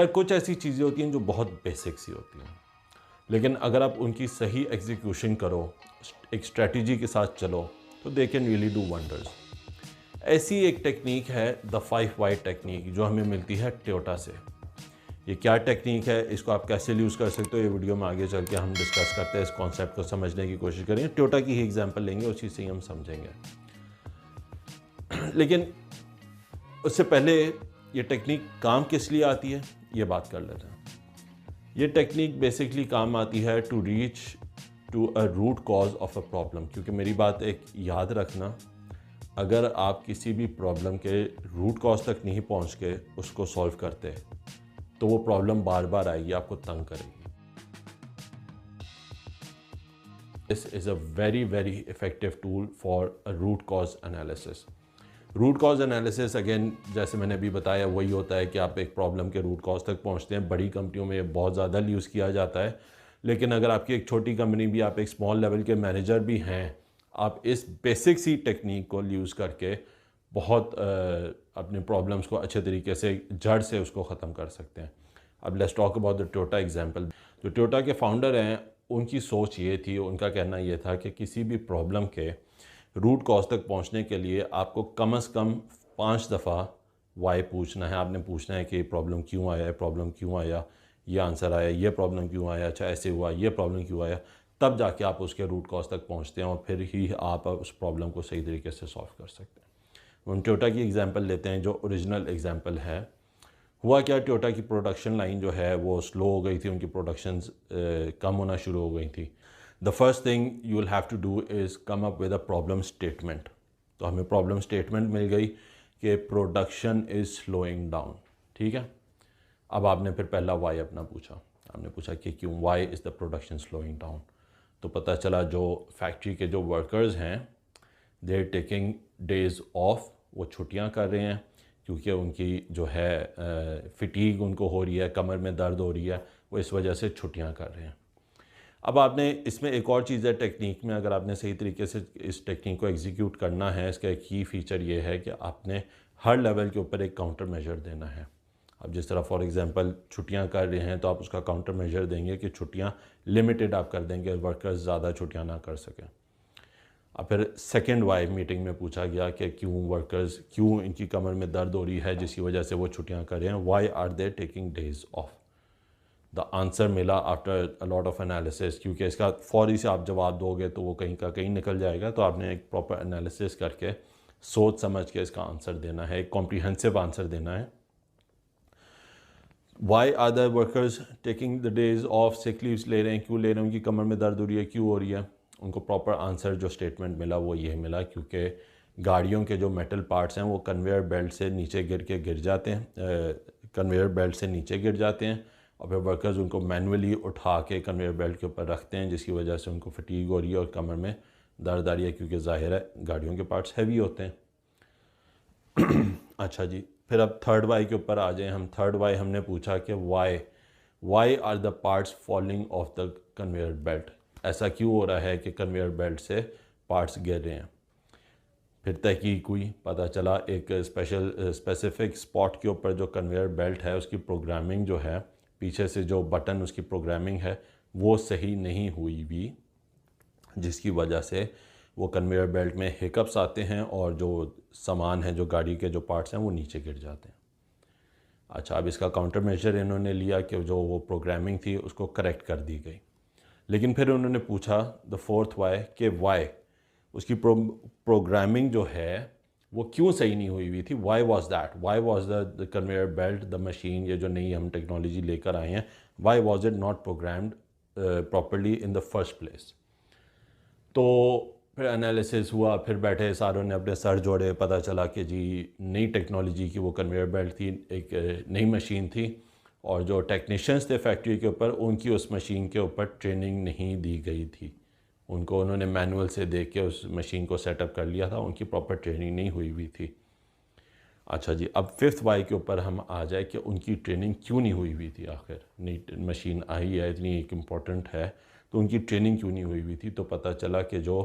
यार कुछ ऐसी चीज़ें होती हैं जो बहुत बेसिक सी होती हैं, लेकिन अगर आप उनकी सही एग्जीक्यूशन करो, एक स्ट्रेटजी के साथ चलो, तो they can really do wonders. ऐसी एक टेक्निक है द 5 वाई टेक्निक, जो हमें मिलती है टोयोटा से। ये क्या टेक्निक है, इसको आप कैसे यूज़ कर सकते हो, ये वीडियो में आगे चल के हम डिस्कस करते हैं। इस कॉन्सेप्ट को समझने की कोशिश करेंगे, टोयोटा की ही एग्जांपल लेंगे, उसी से ही हम समझेंगे। लेकिन उससे पहले ये टेक्निक काम किस लिए आती है, ये बात कर लेते हैं। ये टेक्निक बेसिकली काम आती है to reach to a root cause of a problem. क्योंकि मेरी बात एक याद रखना, अगर आप किसी भी प्रॉब्लम के रूट कॉज तक नहीं पहुंच के उसको सॉल्व करते, तो वो प्रॉब्लम बार बार आएगी, आपको तंग करेगी। This is a very very effective tool for a root cause analysis. Root cause analysis again, जैसे मैंने अभी बताया, वही होता है कि आप एक प्रॉब्लम के रूट कॉज तक पहुंचते हैं। बड़ी कंपनियों में ये बहुत ज़्यादा यूज़ किया जाता है, लेकिन अगर आपकी एक छोटी कंपनी भी, आप एक स्मॉल लेवल के मैनेजर भी हैं, आप इस बेसिक सी टेक्निक को यूज़ करके बहुत अपने प्रॉब्लम्स को अच्छे तरीके से जड़ से उसको ख़त्म कर सकते हैं। अब let's talk about the Toyota example. जो टोयोटा के फाउंडर हैं, उनकी सोच ये थी, उनका कहना ये था कि किसी भी प्रॉब्लम के रूट कॉज तक पहुंचने के लिए आपको कम से कम 5 दफ़ा वाई पूछना है। आपने पूछना है कि प्रॉब्लम क्यों आया है, प्रॉब्लम क्यों आया, ये आंसर आया, ये प्रॉब्लम क्यों आया, अच्छा ऐसे हुआ, ये प्रॉब्लम क्यों आया, तब जाके आप उसके रूट कॉज तक पहुंचते हैं और फिर ही आप उस प्रॉब्लम को सही तरीके से सॉल्व कर सकते हैं। हम टोयोटा की एग्जांपल लेते हैं, जो ओरिजिनल एग्जांपल है। हुआ क्या, टोयोटा की प्रोडक्शन लाइन जो है वो स्लो हो गई थी, उनकी प्रोडक्शंस कम होना शुरू हो गई थी। The first thing you will have to do is come up with a problem statement. तो हमें प्रॉब्लम स्टेटमेंट मिल गई कि प्रोडक्शन इज़ स्लोइंग डाउन। ठीक है, अब आपने फिर पहला वाई अपना पूछा, आपने पूछा कि क्यों, why is the production slowing down. तो पता चला जो फैक्ट्री के जो वर्कर्स हैं, they are taking days off, वो छुट्टियां कर रहे हैं, क्योंकि उनकी जो है फिटीग उनको हो रही है, कमर में दर्द हो रही है, वो इस वजह से छुट्टियां कर रहे हैं। अब आपने इसमें एक और चीज़ है टेक्निक में, अगर आपने सही तरीके से इस टेक्निक को एग्जीक्यूट करना है, इसका एक की फ़ीचर ये है कि आपने हर लेवल के ऊपर एक काउंटर मेजर देना है। अब जिस तरह फॉर एग्जांपल छुट्टियां कर रहे हैं, तो आप उसका काउंटर मेजर देंगे कि छुट्टियां लिमिटेड आप कर देंगे, वर्कर्स ज़्यादा छुट्टियां ना कर सकें। अब फिर सेकेंड वाई मीटिंग में पूछा गया कि क्यों वर्कर्स, क्यों इनकी कमर में दर्द हो रही है जिसकी वजह से वो छुट्टियां कर रहे हैं, why are they taking days off. The answer मिला after a lot of analysis, क्योंकि इसका फौरी से आप जवाब दोगे तो वो कहीं का कहीं निकल जाएगा। तो आपने एक प्रॉपर एनालिसिस करके सोच समझ के इसका आंसर देना है, एक कॉम्प्रीहेंसिव आंसर देना है। Why are the workers taking the days off, sick leaves ले रहे हैं, क्यों ले रहे हैं, उनकी कमर में दर्द हो रही है, क्यों हो रही है। उनको प्रॉपर आंसर जो स्टेटमेंट मिला वो ये मिला, क्योंकि गाड़ियों के जो मेटल पार्ट्स हैं वो कन्वेयर बेल्ट से नीचे गिर जाते हैं, कन्वेयर बेल्ट से नीचे गिर जाते हैं, और फिर वर्कर्स उनको मैनुअली उठा के कन्वेयर बेल्ट के ऊपर रखते हैं, जिसकी वजह से उनको फटीग हो रही है और कमर में दर्द आ रही है, क्योंकि ज़ाहिर है गाड़ियों के पार्ट्स हैवी होते हैं। अच्छा जी, फिर अब थर्ड वाई के ऊपर आ जाएं हम। थर्ड वाई हमने पूछा कि why are the parts falling off the conveyor belt. ऐसा क्यों हो रहा है कि कन्वेयर बेल्ट से पार्ट्स गिर रहे हैं। फिर तहकीक हुई, पता चला एक स्पेसिफिक स्पॉट के ऊपर जो कन्वेयर बेल्ट है उसकी प्रोग्रामिंग जो है, पीछे से जो बटन उसकी प्रोग्रामिंग है वो सही नहीं हुई भी, जिसकी वजह से वो कन्वेयर बेल्ट में हिकअप्स आते हैं और जो सामान है, जो गाड़ी के जो पार्ट्स हैं वो नीचे गिर जाते हैं। अच्छा, अब इसका काउंटर मेजर इन्होंने लिया कि जो वो प्रोग्रामिंग थी उसको करेक्ट कर दी गई। लेकिन फिर उन्होंने पूछा द फोर्थ वाई कि वाई उसकी प्रोग्रामिंग जो है वो क्यों सही नहीं हुई हुई थी। Why was that, why was the conveyor belt, the machine, ये जो नई हम टेक्नोलॉजी लेकर आए हैं, why was it not programmed properly in the first place. तो फिर एनालिसिस हुआ, फिर बैठे सारों ने अपने सर जोड़े, पता चला कि जी नई टेक्नोलॉजी की वो कन्वेयर बेल्ट थी, एक नई मशीन थी, और जो टेक्नीशियंस थे फैक्ट्री के ऊपर, उनकी उस मशीन के ऊपर ट्रेनिंग नहीं दी गई थी। उनको उन्होंने मैनुअल से देख के उस मशीन को सेटअप कर लिया था, उनकी प्रॉपर ट्रेनिंग नहीं हुई हुई थी। अच्छा जी, अब फिफ्थ वाई के ऊपर हम आ जाए कि उनकी ट्रेनिंग क्यों नहीं हुई हुई थी। आखिर नई मशीन आई है, इतनी एक इम्पॉर्टेंट है, तो उनकी ट्रेनिंग क्यों नहीं हुई हुई थी। तो पता चला कि जो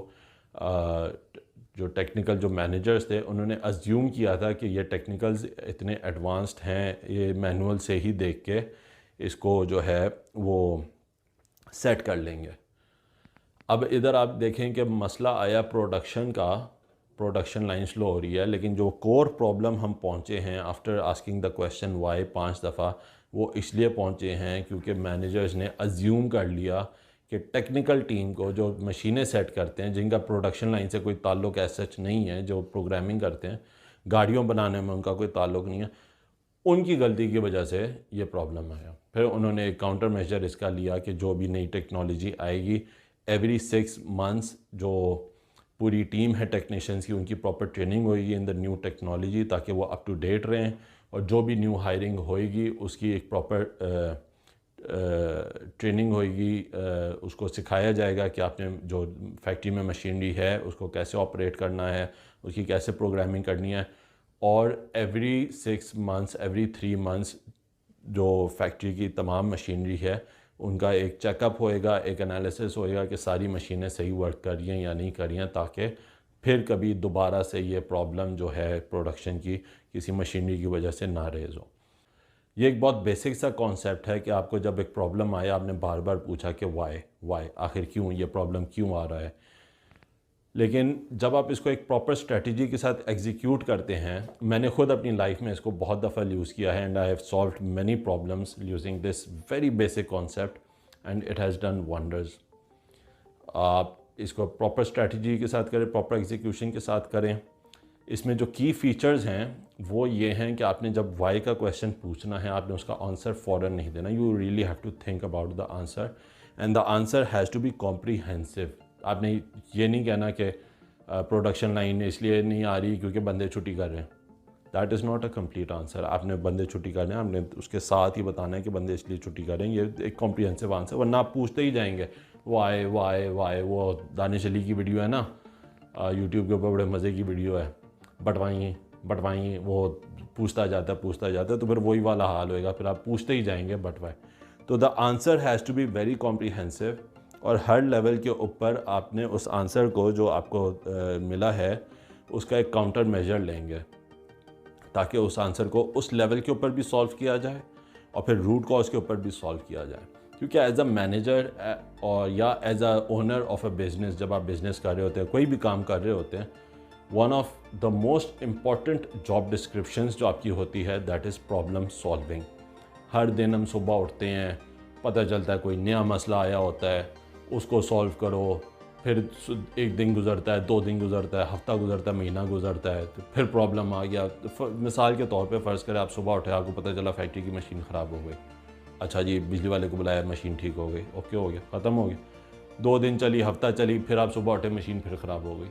जो टेक्निकल जो मैनेजर्स थे उन्होंने अज्यूम किया था कि ये टेक्निकल्स इतने एडवांस्ड हैं, ये मैनुअल से ही देख के इसको जो है वो सेट कर लेंगे। अब इधर आप देखें कि मसला आया प्रोडक्शन का, प्रोडक्शन लाइन स्लो हो रही है, लेकिन जो कोर प्रॉब्लम हम पहुंचे हैं after asking the question Y 5 दफ़ा, वो इसलिए पहुंचे हैं क्योंकि मैनेजर्स ने अज्यूम कर लिया कि टेक्निकल टीम को जो मशीनें सेट करते हैं, जिनका प्रोडक्शन लाइन से कोई ताल्लुक ऐसा नहीं है, जो प्रोग्रामिंग करते हैं, गाड़ियों बनाने में उनका कोई ताल्लुक नहीं है, उनकी गलती की वजह से ये प्रॉब्लम आया। फिर उन्होंने एक काउंटर मेजर इसका लिया कि जो भी नई टेक्नोलॉजी आएगी एवरी 6 मंथ्स जो पूरी टीम है टेक्नीशियंस की, उनकी प्रॉपर ट्रेनिंग होगी इन द न्यू टेक्नोलॉजी, ताकि वो अप टू डेट रहें, और जो भी न्यू हायरिंग होएगी उसकी एक प्रॉपर ट्रेनिंग होएगी, उसको सिखाया जाएगा कि आपने जो फैक्ट्री में मशीनरी है उसको कैसे ऑपरेट करना है, उसकी कैसे प्रोग्रामिंग करनी है। और एवरी 6 मंथ्स एवरी 3 मंथ्स जो फैक्ट्री की तमाम मशीनरी है उनका एक चेकअप होएगा, एक एनालिसिस होएगा कि सारी मशीनें सही वर्क कर रही हैं या नहीं कर रही हैं, ताकि फिर कभी दोबारा से ये प्रॉब्लम जो है प्रोडक्शन की किसी मशीनरी की वजह से ना रेज़ हो। ये एक बहुत बेसिक सा कॉन्सेप्ट है कि आपको जब एक प्रॉब्लम आए आपने बार बार पूछा कि वाई आखिर क्यों ये प्रॉब्लम क्यों आ रहा है। लेकिन जब आप इसको एक प्रॉपर स्ट्रेटजी के साथ एग्जीक्यूट करते हैं, मैंने खुद अपनी लाइफ में इसको बहुत दफ़ा यूज़ किया है and I have solved many problems using this very basic concept and it has done wonders. आप इसको प्रॉपर स्ट्रेटजी के साथ करें, प्रॉपर एग्जीक्यूशन के साथ करें। इसमें जो की फ़ीचर्स हैं वो ये हैं कि आपने जब वाई का क्वेश्चन पूछना है, आपने उसका आंसर फ़ौरन नहीं देना। You really have to think about the answer and the answer has to be comprehensive. आपने ये नहीं कहना कि प्रोडक्शन लाइन इसलिए नहीं आ रही क्योंकि बंदे छुट्टी कर रहे हैं। That is not a complete answer. आपने बंदे छुट्टी कर रहे हैं, आपने उसके साथ ही बताना है कि बंदे इसलिए छुट्टी कर रहे हैं। ये एक कॉम्प्रीहेंसिव आंसर, वरना आप पूछते ही जाएंगे वाई वाई वाई। वो दानिश अली की वीडियो है ना यूट्यूब के ऊपर, बड़े मज़े की वीडियो है, बटवाई वो पूछता जाता है, तो फिर वही वाला हाल होएगा, फिर आप पूछते ही जाएंगे बटवाई। तो the answer has to be very comprehensive, और हर लेवल के ऊपर आपने उस आंसर को जो आपको मिला है उसका एक काउंटर मेजर लेंगे, ताकि उस आंसर को उस लेवल के ऊपर भी सॉल्व किया जाए और फिर रूट कॉज के ऊपर भी सॉल्व किया जाए। क्योंकि एज अ मैनेजर और या as a owner of a business, जब आप बिज़नेस कर रहे होते हैं, कोई भी काम कर रहे होते हैं, one of the most important job descriptions जो आपकी होती है दैट इज़ प्रॉब्लम सॉल्विंग। हर दिन हम सुबह उठते हैं, पता चलता है कोई नया मसला आया होता है, उसको सॉल्व करो, फिर एक दिन गुजरता है, 2 दिन गुजरता है, हफ्ता गुजरता है, महीना गुजरता है, तो फिर प्रॉब्लम आ गया। मिसाल के तौर पे फ़र्ज़ करें आप सुबह उठे, आपको पता चला फैक्ट्री की मशीन ख़राब हो गई। अच्छा जी, बिजली वाले को बुलाया, मशीन ठीक हो गई, ओके हो गया, ख़त्म हो गया। 2 दिन चली, हफ्ता चली, फिर आप सुबह उठे, मशीन फिर ख़राब हो गई।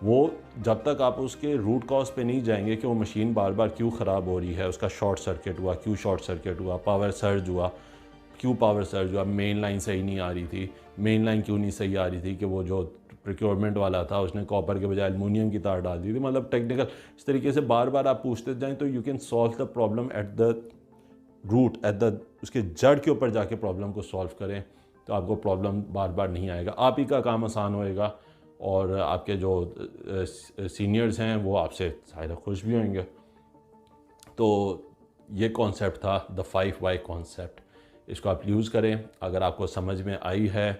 वो जब तक आप उसके रूट कॉज पे नहीं जाएंगे कि वो मशीन बार बार क्यों ख़राब हो रही है, उसका शॉर्ट सर्किट हुआ, क्यों शॉर्ट सर्किट हुआ, पावर सर्ज हुआ, क्यों पावर सर्ज हुआ, मेन लाइन सही नहीं आ रही थी, मेन लाइन क्यों नहीं सही आ रही थी कि वो जो प्रोक्योरमेंट वाला था उसने कॉपर के बजाय एलुमिनियम की तार डाल दी थी। मतलब टेक्निकल इस तरीके से बार बार आप पूछते जाएँ तो you can solve the problem at the root, at the उसके जड़ के ऊपर जाके प्रॉब्लम को सॉल्व करें, तो आपको प्रॉब्लम बार बार नहीं आएगा, आप ही का काम आसान होएगा और आपके जो सीनियर्स हैं वो आपसे ज़ाहिर खुश भी होंगे। तो ये कॉन्सेप्ट था द 5 वाई कॉन्सेप्ट। इसको आप यूज़ करें। अगर आपको समझ में आई है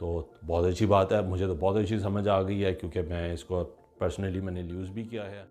तो बहुत अच्छी बात है, मुझे तो बहुत अच्छी समझ आ गई है क्योंकि मैं इसको पर्सनली मैंने यूज़ भी किया है।